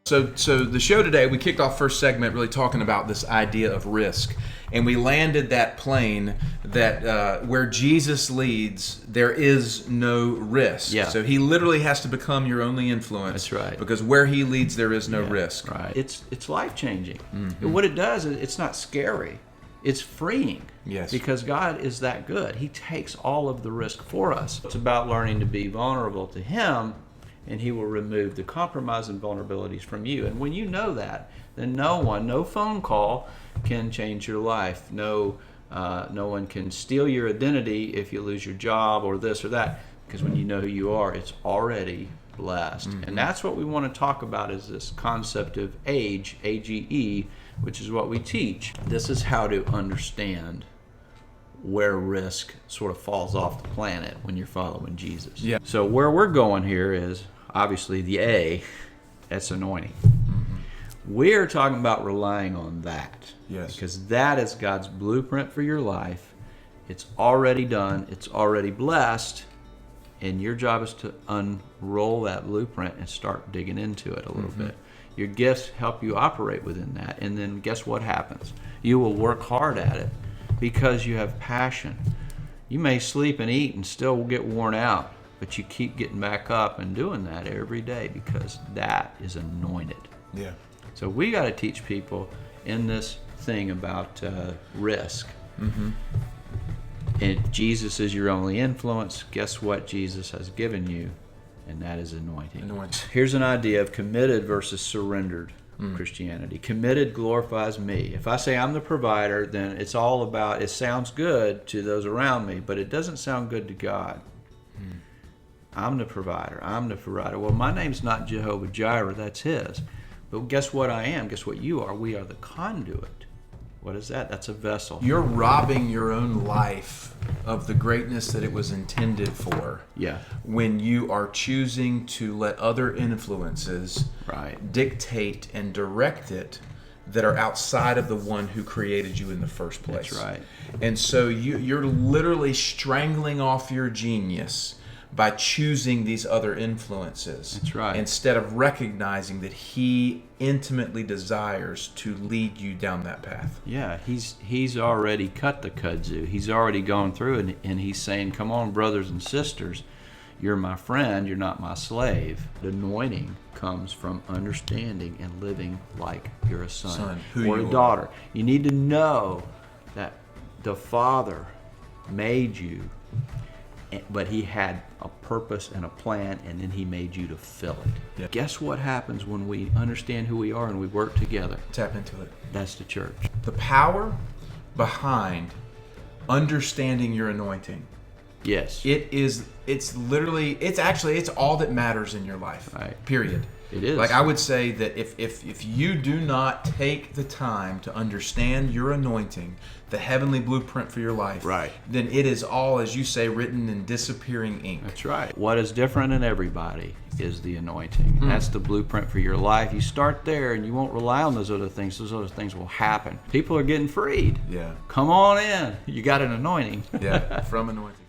So the show today, we kicked off first segment really talking about this idea of risk. And we landed that plane that where Jesus leads, there is no risk. Yeah. So he literally has to become your only influence. That's right. Because where he leads, there is no risk. Right. It's life-changing. And what it does is it's not scary. It's freeing. Yes. Because God is that good. He takes all of the risk for us. It's about learning to be vulnerable to Him, and He will remove the compromise and vulnerabilities from you. And when you know that, then no phone call can change your life. No one can steal your identity if you lose your job or this or that. Because when you know who you are, it's already blessed. And that's what we want to talk about, is this concept of AGE, A-G-E, which is what we teach. This is how to understand where risk sort of falls off the planet when you're following Jesus. Yeah. So where we're going here is obviously the A, that's anointing. We're talking about relying on that. Yes. Because that is God's blueprint for your life. It's already done. It's already blessed. And your job is to unroll that blueprint and start digging into it a little bit. Your gifts help you operate within that. And then guess what happens? You will work hard at it because you have passion. You may sleep and eat and still get worn out, but you keep getting back up and doing that every day because that is anointed. Yeah. So we got to teach people in this thing about risk. And Jesus is your only influence. Guess what Jesus has given you? And that is anointing. Here's an idea of committed versus surrendered Christianity. Committed glorifies me. If I say I'm the provider, then it's all about, it sounds good to those around me, but it doesn't sound good to God. I'm the provider. I'm the provider. Well, my name's not Jehovah Jireh. That's His. But guess what I am? Guess what you are? We are the conduit. What is that? That's a vessel. You're robbing your own life of the greatness that it was intended for. Yeah. When you are choosing to let other influences dictate and direct it that are outside of the one who created you in the first place. That's right. And so you're literally strangling off your genius by choosing these other influences. That's right. Instead of recognizing that He intimately desires to lead you down that path. Yeah, he's already cut the kudzu. He's already gone through it, and He's saying, come on, brothers and sisters, you're my friend, you're not my slave. The anointing comes from understanding and living like you're a son or a daughter. You need to know that the Father made you, but He had a purpose and a plan, and then He made you to fill it. Yeah. Guess what happens when we understand who we are and we work together? Tap into it. That's the church. The power behind understanding your anointing. Yes. It's all that matters in your life. Right. Period. It is. Like, I would say that if you do not take the time to understand your anointing, the heavenly blueprint for your life, then it is all, as you say, written in disappearing ink. That's right. What is different in everybody is the anointing. That's the blueprint for your life. You start there and you won't rely on those other things. Those other things will happen. People are getting freed. Yeah. Come on in. You got an anointing. Yeah, from anointing.